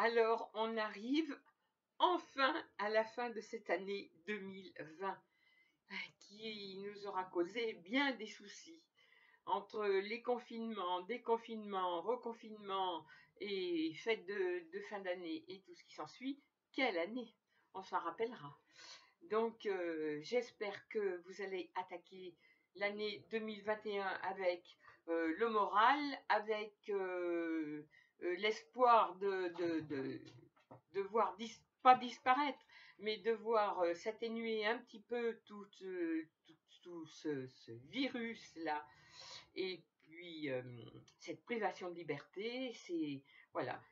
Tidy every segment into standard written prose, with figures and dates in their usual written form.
Alors, on arrive enfin à la fin de cette année 2020 qui nous aura causé bien des soucis. Entre les confinements, déconfinements, reconfinements et fêtes de fin d'année et tout ce qui s'ensuit, quelle année! On s'en rappellera. Donc, j'espère que vous allez attaquer l'année 2021 avec le moral, avec l'espoir de voir pas disparaître, mais de voir s'atténuer un petit peu tout ce virus-là. Et puis, cette privation de liberté, c'est, voilà,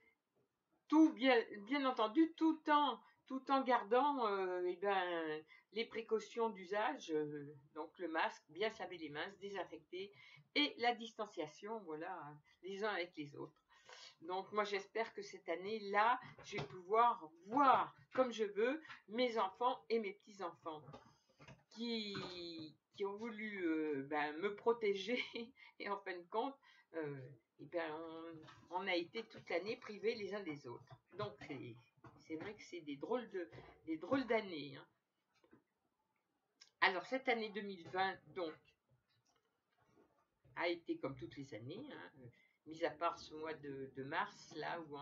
tout bien entendu, tout en gardant les précautions d'usage, donc le masque, bien se laver les mains, se désinfecter, et la distanciation, voilà, les uns avec les autres. Donc moi j'espère que cette année-là, je vais pouvoir voir comme je veux mes enfants et mes petits-enfants qui ont voulu me protéger et en fin de compte, on a été toute l'année privés les uns des autres. Donc c'est vrai que c'est des drôles d'années. Hein. Alors cette année 2020, donc, a été comme toutes les années, hein, mis à part ce mois de mars, là où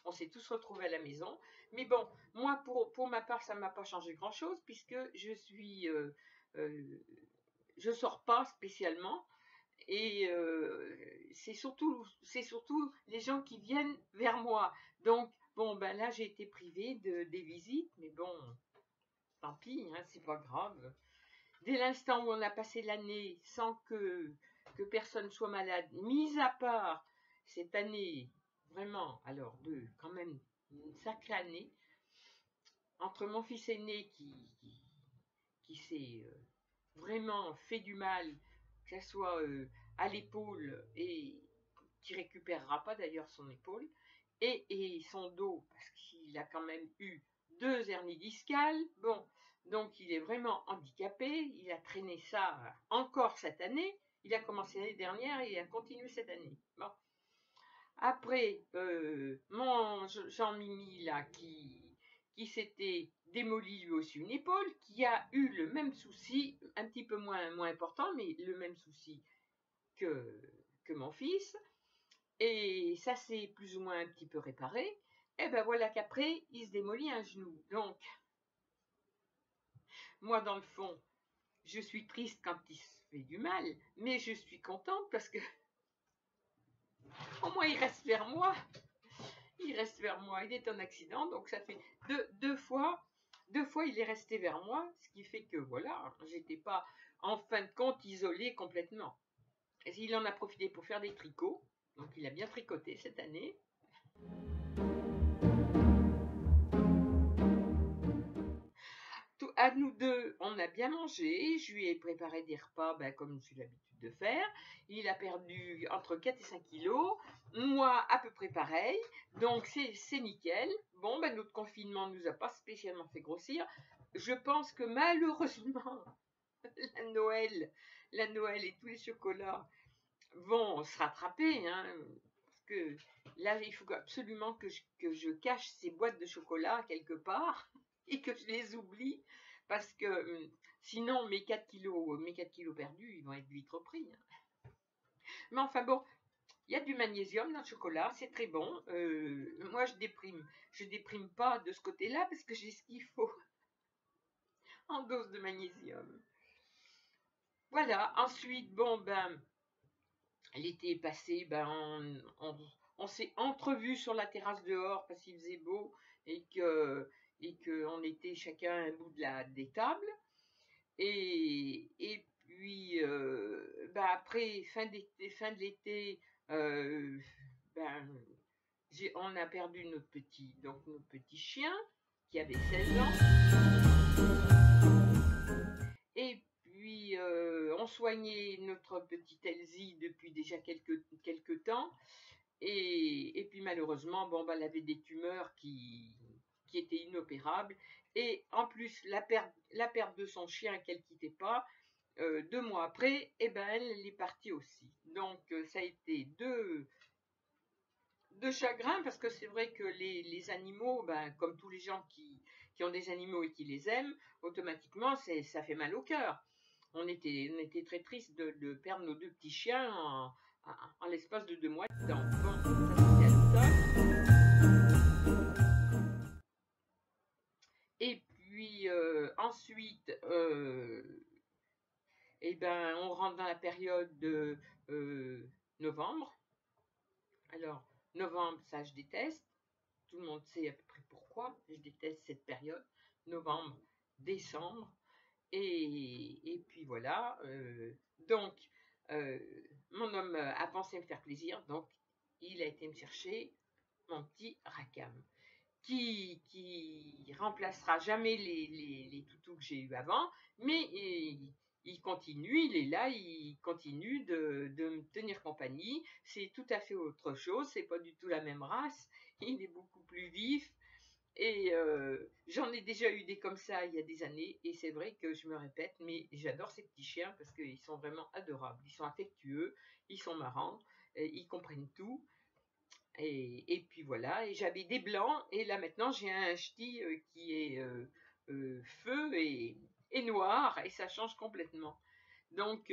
on s'est tous retrouvés à la maison. Mais bon, moi, pour ma part, ça ne m'a pas changé grand-chose, puisque je sors pas spécialement, et c'est surtout les gens qui viennent vers moi. Donc, bon, ben là, j'ai été privée des visites, mais bon, tant pis, hein, c'est pas grave. Dès l'instant où on a passé l'année sans que personne soit malade, mis à part cette année, vraiment, alors quand même une sacrée année, entre mon fils aîné qui s'est vraiment fait du mal, que ce soit à l'épaule et qui récupérera pas d'ailleurs son épaule, et son dos, parce qu'il a quand même eu 2 hernies discales. Bon, donc il est vraiment handicapé, il a traîné ça encore cette année, il a commencé l'année dernière et il a continué cette année. Bon. Après, mon Jean-Mimi là qui s'était démoli lui aussi une épaule, qui a eu le même souci, un petit peu moins important, mais le même souci que mon fils, et ça s'est plus ou moins un petit peu réparé, et ben voilà qu'après, il se démolit un genou. Donc, moi dans le fond, je suis triste quand il se fait du mal, mais je suis contente parce que au moins il reste vers moi. Il reste vers moi. Il est en accident, donc ça fait deux fois il est resté vers moi, ce qui fait que voilà, j'étais pas en fin de compte isolée complètement. Et il en a profité pour faire des tricots, donc il a bien tricoté cette année. À nous deux, on a bien mangé, je lui ai préparé des repas comme j'ai l'habitude de faire. Il a perdu entre 4 et 5 kilos, moi à peu près pareil, donc c'est nickel. Bon, notre confinement ne nous a pas spécialement fait grossir. Je pense que malheureusement, la Noël et tous les chocolats vont se rattraper, hein, parce que là, il faut absolument que je cache ces boîtes de chocolat quelque part et que je les oublie, parce que sinon mes 4 kilos perdus, ils vont être vite repris. Hein. Mais enfin bon, il y a du magnésium dans le chocolat, c'est très bon. Moi, je déprime pas de ce côté-là parce que j'ai ce qu'il faut en dose de magnésium. Voilà. Ensuite, bon l'été est passé, on s'est entrevus sur la terrasse dehors parce qu'il faisait beau et que on était chacun à un bout des tables. Et puis après fin de l'été, on a perdu notre petit chien qui avait 16 ans. Et puis on soignait notre petite Elsie depuis déjà quelques temps. Et puis malheureusement, elle avait des tumeurs qui étaient inopérables. Et en plus, la perte de son chien qu'elle quittait pas, 2 mois après, elle est partie aussi. Donc ça a été de chagrin, parce que c'est vrai que les animaux, ben, comme tous les gens qui ont des animaux et qui les aiment, automatiquement, ça fait mal au cœur. On était très tristes de perdre nos 2 petits chiens en l'espace de 2 mois de temps. Bon, ça c'était à l'automne. Et puis ensuite, eh ben, on rentre dans la période de novembre. Alors, novembre, ça je déteste. Tout le monde sait à peu près pourquoi je déteste cette période. Novembre, décembre. Et puis voilà. Donc, euh, mon homme a pensé me faire plaisir. Donc, il a été me chercher mon petit Rackham. Qui remplacera jamais les toutous que j'ai eu avant, mais il continue, il est là, il continue de me tenir compagnie. C'est tout à fait autre chose, c'est pas du tout la même race, il est beaucoup plus vif. Et j'en ai déjà eu des comme ça il y a des années, et c'est vrai que je me répète, mais j'adore ces petits chiens parce qu'ils sont vraiment adorables, ils sont affectueux, ils sont marrants, ils comprennent tout. Et puis voilà, et j'avais des blancs, et là maintenant j'ai un ch'ti qui est feu et noir, et ça change complètement. Donc,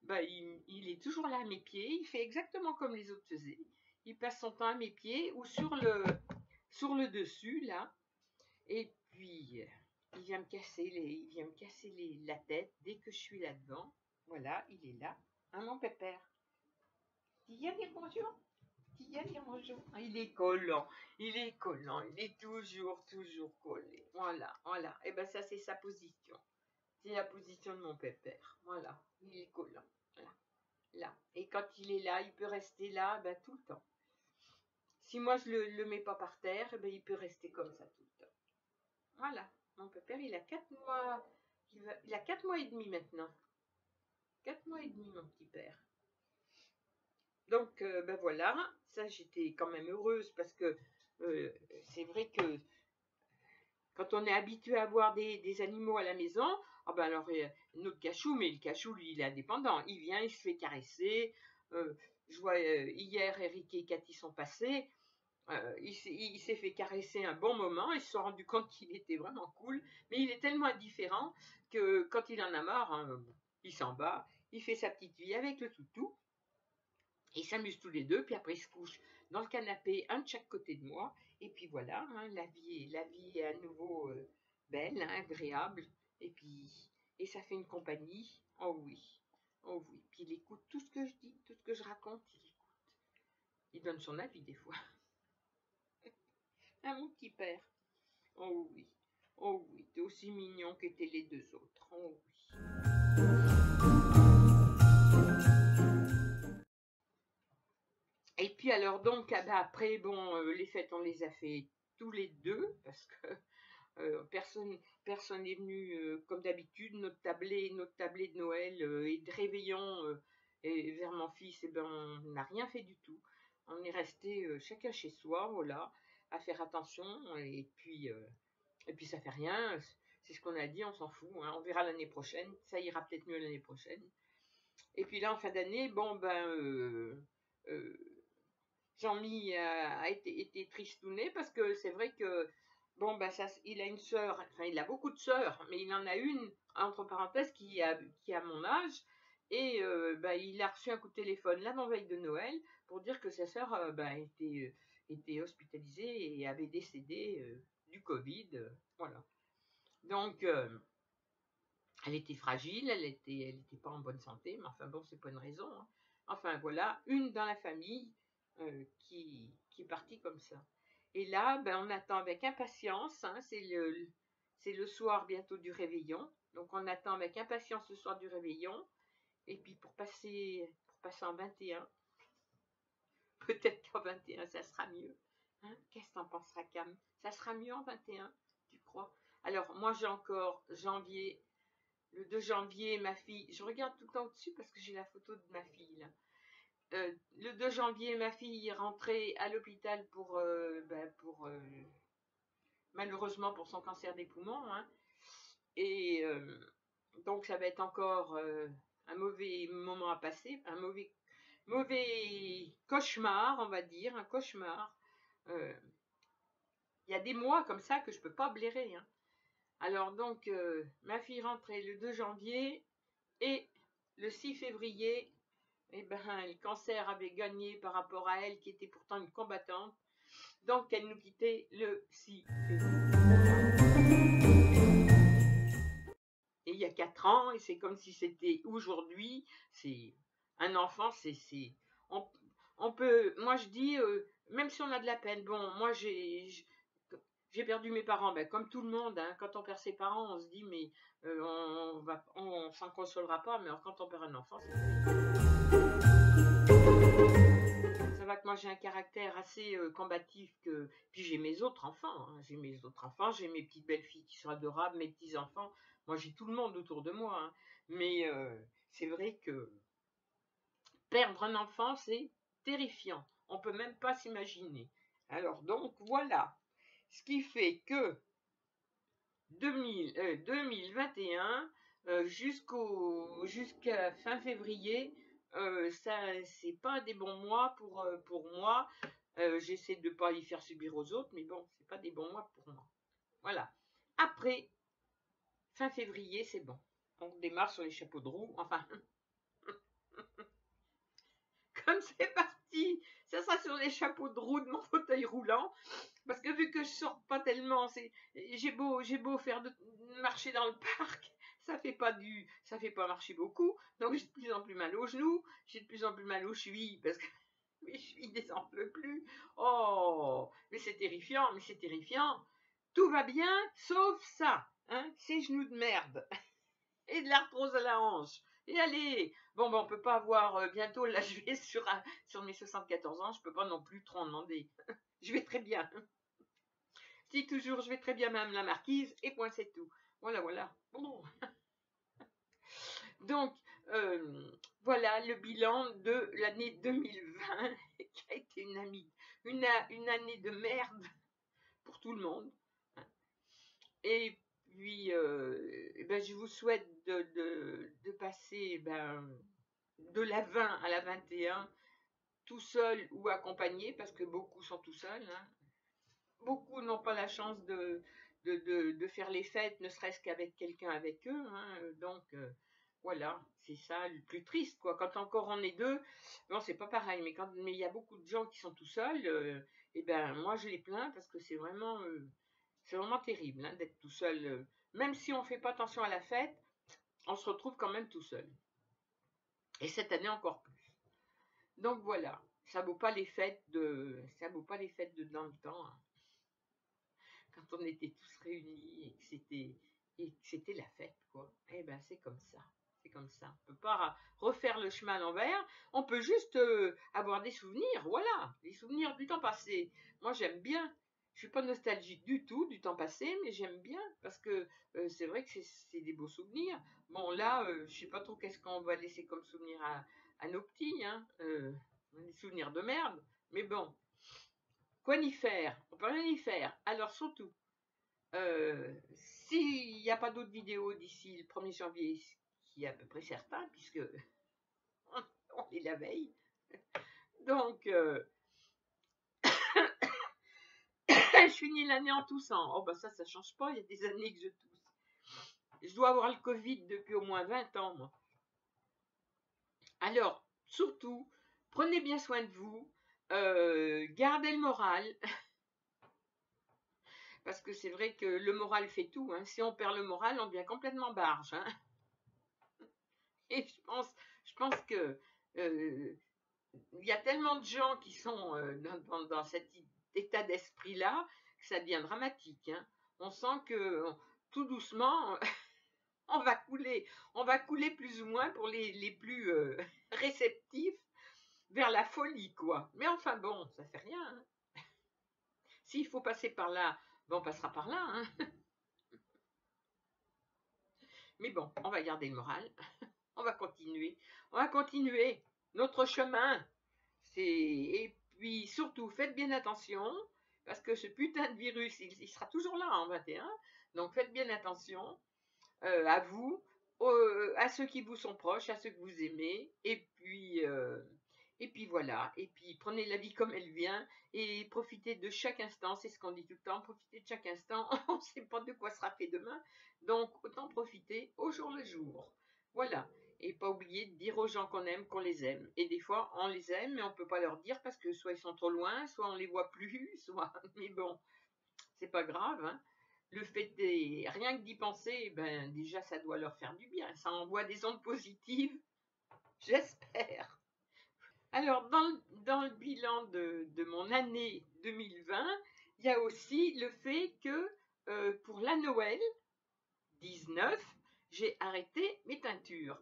bah, il est toujours là à mes pieds, il fait exactement comme les autres faisaient. Il passe son temps à mes pieds ou sur le dessus, là, et puis il vient me casser la tête dès que je suis là-dedans. Voilà, il est là. Hein, mon pépère? Tu viens dire bonjour? Ah, il est collant, il est toujours collé. Voilà, voilà. Et ben ça, c'est sa position. C'est la position de mon pépère. Voilà, il est collant. Là, là. Et quand il est là, il peut rester là, ben, tout le temps. Si moi je le mets pas par terre, ben, il peut rester comme ça tout le temps. Voilà, mon pépère, il a 4 mois. Il a 4 mois et demi maintenant. 4 mois et demi, mon petit père. Donc, ben voilà, ça j'étais quand même heureuse parce que c'est vrai que quand on est habitué à avoir des animaux à la maison, ah ben alors notre cachou, mais le cachou lui il est indépendant, il vient, il se fait caresser. Je vois hier Eric et Cathy sont passés, il s'est fait caresser un bon moment, ils se sont rendus compte qu'il était vraiment cool, mais il est tellement indifférent que quand il en a marre, hein, il s'en va, il fait sa petite vie avec le toutou. Ils s'amusent tous les deux, puis après ils se couchent dans le canapé, un de chaque côté de moi. Et puis voilà, hein, la vie est à nouveau belle, hein, agréable. Et puis, et ça fait une compagnie. Oh oui, oh oui. Puis il écoute tout ce que je dis, tout ce que je raconte, il écoute. Il donne son avis des fois. Ah, mon petit père. Oh oui, oh oui, t'es aussi mignon qu'étaient les 2 autres. Oh oui. Et puis alors donc ah ben, après bon les fêtes on les a fait tous les deux parce que personne n'est venu comme d'habitude. Notre tablée de Noël et de réveillon et vers mon fils, et ben on n'a rien fait du tout. On est resté chacun chez soi, voilà, à faire attention et puis ça fait rien. C'est ce qu'on a dit, on s'en fout. Hein, on verra l'année prochaine. Ça ira peut-être mieux l'année prochaine. Et puis là en fin d'année, bon ben euh, Jean-Mi été tristouné parce que c'est vrai que bon ben ça, il a une sœur, enfin il a beaucoup de sœurs, mais il en a une entre parenthèses qui a mon âge et ben, il a reçu un coup de téléphone l'avant-veille de Noël pour dire que sa sœur ben, était hospitalisée et avait décédé du Covid, voilà. Donc elle était fragile, elle était pas en bonne santé, mais enfin bon, c'est pas une raison. Hein. Enfin voilà, une dans la famille qui est partie comme ça. Et là, ben, on attend avec impatience, hein, c'est le soir bientôt du réveillon, donc on attend avec impatience le soir du réveillon, et puis pour passer en 21, peut-être qu'en 21 ça sera mieux. Hein. Qu'est-ce que t'en penseras, Cam? Ça sera mieux en 21, tu crois? Alors moi j'ai encore janvier. Le 2 janvier, ma fille, je regarde tout le temps au-dessus parce que j'ai la photo de ma fille là. Le 2 janvier, ma fille est rentrée à l'hôpital malheureusement pour son cancer des poumons. Hein. Et donc ça va être encore un mauvais moment à passer, mauvais cauchemar, on va dire, un cauchemar. Il y a des mois comme ça que je peux pas blairer. Hein. Alors donc, ma fille rentrait le 2 janvier et le 6 février, eh ben, le cancer avait gagné par rapport à elle qui était pourtant une combattante. Donc elle nous quittait le 6 février. Et il y a 4 ans, et c'est comme si c'était aujourd'hui, c'est un enfant, on peut, moi je dis, même si on a de la peine, bon, moi j'ai perdu mes parents, ben, comme tout le monde, hein, quand on perd ses parents, on se dit, mais on s'en consolera pas, mais alors, quand on perd un enfant, c'est ça va que moi j'ai un caractère assez combatif, puis j'ai mes autres enfants, hein, j'ai mes petites belles-filles qui sont adorables, mes petits-enfants, moi j'ai tout le monde autour de moi, hein, mais c'est vrai que perdre un enfant, c'est terrifiant, on peut même pas s'imaginer. Alors donc voilà, ce qui fait que 2021 jusqu'à fin février, ça c'est pas des bons mois pour moi. J'essaie de ne pas y faire subir aux autres, mais bon, c'est pas des bons mois pour moi. Voilà. Après, fin février, c'est bon. On démarre sur les chapeaux de roue. Enfin, comme c'est parti, ça sera sur les chapeaux de roue de mon fauteuil roulant. Parce que vu que je sors pas tellement, j'ai beau faire marcher dans le parc, ça fait pas marcher beaucoup. Donc j'ai de plus en plus mal aux genoux, j'ai de plus en plus mal aux chevilles parce que mes chevilles descendent plus. Oh, mais c'est terrifiant, Tout va bien, sauf ça, hein, ces genoux de merde et de l'arthrose à la hanche. Et allez, bon, ben, on peut pas avoir bientôt, là je vais sur mes 74 ans, je peux pas non plus trop en demander. Je vais très bien. Si toujours je vais très bien, Madame la Marquise, et point c'est tout. Voilà. Bon. Donc, voilà le bilan de l'année 2020, qui a été une année de merde pour tout le monde. Et puis, ben, je vous souhaite de passer de la 20 à la 21 tout seul ou accompagné, parce que beaucoup sont tout seuls. Hein. Beaucoup n'ont pas la chance de faire les fêtes, ne serait-ce qu'avec quelqu'un avec eux. Hein. Donc, voilà, c'est ça le plus triste, quoi. Quand encore on est deux, bon, c'est pas pareil, mais il y a beaucoup de gens qui sont tout seuls, et ben moi je les plains parce que c'est vraiment terrible hein, d'être tout seul. Même si on fait pas attention à la fête, on se retrouve quand même tout seul. Et cette année encore plus. Donc voilà, ça vaut pas les fêtes de dans le temps. Hein. Quand on était tous réunis et que c'était la fête, quoi. Eh ben, c'est comme ça. C'est comme ça. On peut pas refaire le chemin à l'envers. On peut juste avoir des souvenirs. Voilà. Des souvenirs du temps passé. Moi, j'aime bien. Je suis pas nostalgique du tout du temps passé, mais j'aime bien parce que c'est vrai que c'est des beaux souvenirs. Bon, là, je sais pas trop qu'est-ce qu'on va laisser comme souvenir à nos petits. Hein. Des souvenirs de merde. Mais bon, quoi n'y faire? On peut rien y faire. Alors surtout, s'il n'y a pas d'autres vidéos d'ici le 1er janvier, ce qui est à peu près certain, puisque on est la veille, donc je finis l'année en toussant. Oh bah ça change pas, il y a des années que je tousse. Je dois avoir le Covid depuis au moins 20 ans, moi. Alors, surtout, prenez bien soin de vous, gardez le moral, parce que c'est vrai que le moral fait tout. Hein. Si on perd le moral, on devient complètement barge. Hein. Et je pense que il y a tellement de gens qui sont dans cet état d'esprit-là que ça devient dramatique. Hein. On sent que tout doucement, on va couler plus ou moins pour les plus réceptifs vers la folie, quoi. Mais enfin bon, ça fait rien. Hein. S'il faut passer par là, ben on passera par là. Hein. Mais bon, on va garder le moral. On va continuer. On va continuer notre chemin. Et puis surtout, faites bien attention, parce que ce putain de virus, il sera toujours là en 21. Donc faites bien attention à vous, à ceux qui vous sont proches, à ceux que vous aimez, Et puis voilà, et puis prenez la vie comme elle vient et profitez de chaque instant, c'est ce qu'on dit tout le temps, profitez de chaque instant, on ne sait pas de quoi sera fait demain, donc autant profiter au jour le jour. Voilà, et pas oublier de dire aux gens qu'on aime, qu'on les aime. Et des fois, on les aime, mais on ne peut pas leur dire parce que soit ils sont trop loin, soit on ne les voit plus, soit... Mais bon, c'est pas grave, hein. Le fait est, rien que d'y penser, ben déjà ça doit leur faire du bien, ça envoie des ondes positives, j'espère. Alors, dans le bilan de mon année 2020, il y a aussi le fait que pour la Noël 19, j'ai arrêté mes teintures.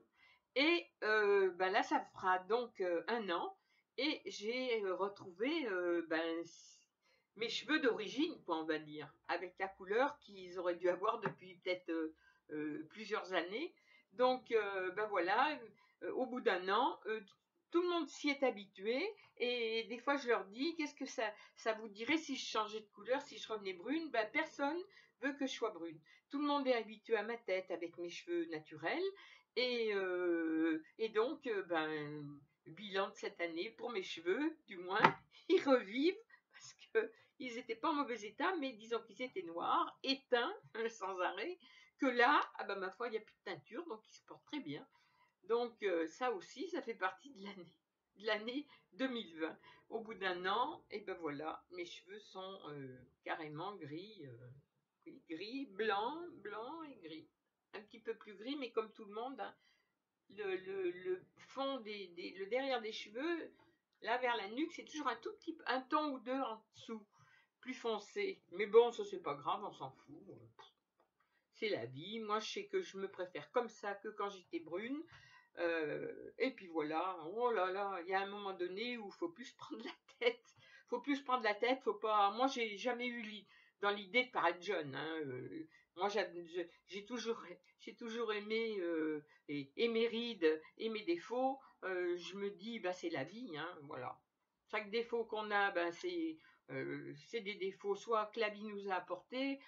Et ben là, ça fera donc un an. Et j'ai retrouvé mes cheveux d'origine, quoi, on va dire, avec la couleur qu'ils auraient dû avoir depuis peut-être plusieurs années. Donc, ben voilà, au bout d'un an, tout le monde s'y est habitué. Et des fois, je leur dis, qu'est-ce que ça vous dirait si je changeais de couleur, si je revenais brune? Ben, personne veut que je sois brune. Tout le monde est habitué à ma tête avec mes cheveux naturels. Et donc, bilan de cette année pour mes cheveux, du moins, ils revivent parce qu'ils n'étaient pas en mauvais état, mais disons qu'ils étaient noirs, éteints sans arrêt, que là, ah ben, ma foi, il n'y a plus de teinture, donc ils se portent très bien. Donc ça aussi, ça fait partie de l'année 2020. Au bout d'un an, et ben voilà, mes cheveux sont carrément gris, gris, blanc, blanc et gris. Un petit peu plus gris, mais comme tout le monde, hein, le fond le derrière des cheveux, là vers la nuque, c'est toujours un tout petit un ton ou deux en dessous, plus foncé. Mais bon, ça c'est pas grave, on s'en fout. C'est la vie. Moi, je sais que je me préfère comme ça que quand j'étais brune. Et puis voilà. Oh là là, il y a un moment donné où il faut plus se prendre la tête. Faut plus se prendre la tête. Faut pas. Moi, j'ai jamais eu dans l'idée de paraître jeune. Hein. Moi, j'ai toujours aimé et mes rides et mes défauts. Je me dis, bah, c'est la vie. Hein, voilà. Chaque défaut qu'on a, ben, c'est des défauts soit que la vie nous a apportés,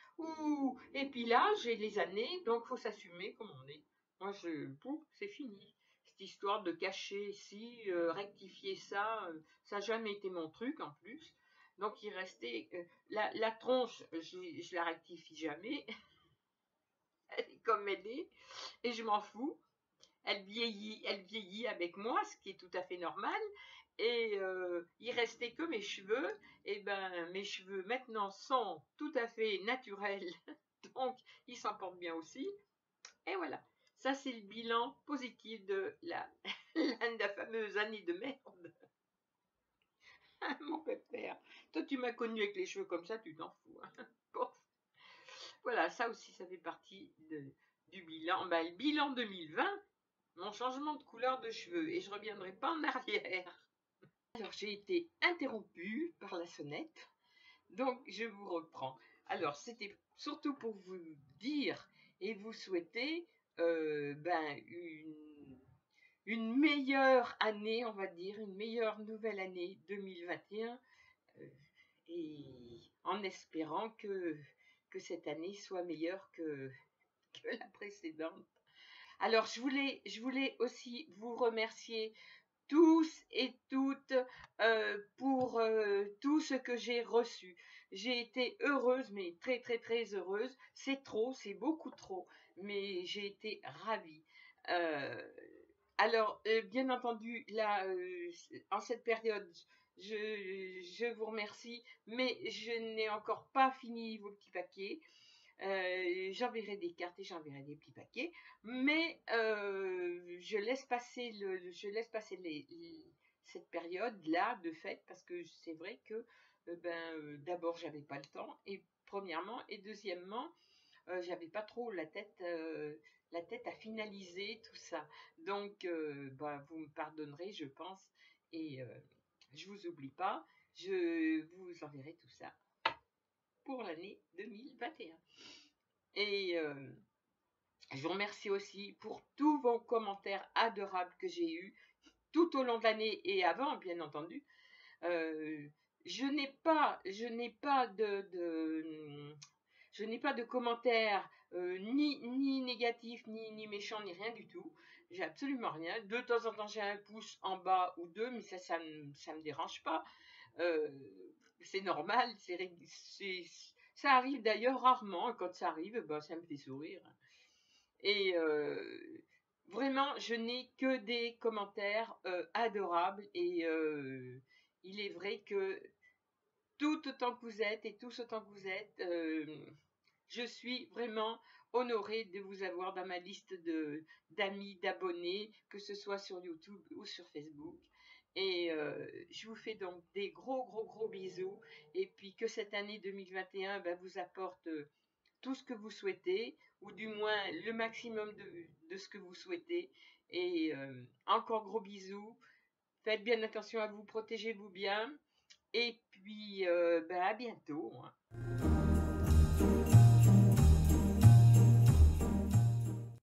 et puis là, j'ai les années, donc faut s'assumer comme on est. Moi, c'est fini. Cette histoire de cacher ici, rectifier ça, ça n'a jamais été mon truc en plus. Donc il restait la tronche, je la rectifie jamais. Elle est comme elle est, et je m'en fous. Elle vieillit avec moi, ce qui est tout à fait normal. Et il restait que mes cheveux. Et ben mes cheveux maintenant sont tout à fait naturels, donc ils s'en portent bien aussi. Et voilà, ça c'est le bilan positif de la fameuse année de merde. Mon pépère, toi tu m'as connu avec les cheveux comme ça, tu t'en fous. Hein. Bon. Voilà, ça aussi ça fait partie du bilan. Ben, le bilan 2020, mon changement de couleur de cheveux, et je ne reviendrai pas en arrière. Alors, j'ai été interrompue par la sonnette, donc je vous reprends. Alors, c'était surtout pour vous dire et vous souhaiter une meilleure année, on va dire, une meilleure nouvelle année 2021, et en espérant que cette année soit meilleure que la précédente. Alors, je voulais aussi vous remercier tous et toutes pour tout ce que j'ai reçu. J'ai été heureuse, mais très très très heureuse. C'est trop, c'est beaucoup trop, mais j'ai été ravie. Alors, bien entendu, là, en cette période, je vous remercie, mais je n'ai encore pas fini vos petits paquets. J'enverrai des cartes et j'enverrai des petits paquets, mais je laisse passer cette période-là de fête parce que c'est vrai que d'abord j'avais pas le temps et premièrement et deuxièmement j'avais pas trop la tête à finaliser tout ça. Donc vous me pardonnerez, je pense, et je vous oublie pas, je vous enverrai tout ça pour l'année 2021. Et je vous remercie aussi pour tous vos commentaires adorables que j'ai eus tout au long de l'année et avant, bien entendu. Je n'ai pas de commentaires ni négatifs, ni méchants, ni rien du tout. j'ai absolument rien. De temps en temps, j'ai un pouce en bas ou deux, mais ça me dérange pas. C'est normal, ça arrive d'ailleurs rarement, et quand ça arrive, ben, ça me fait sourire. Et vraiment, je n'ai que des commentaires adorables, et il est vrai que tout autant que vous êtes, et tous autant que vous êtes, je suis vraiment honorée de vous avoir dans ma liste d'amis, d'abonnés, que ce soit sur YouTube ou sur Facebook. Et je vous fais donc des gros, gros, gros bisous. Et puis que cette année 2021 ben, vous apporte tout ce que vous souhaitez, ou du moins le maximum de ce que vous souhaitez. Et encore gros bisous. Faites bien attention à vous, protégez-vous bien. Et puis ben, à bientôt, hein.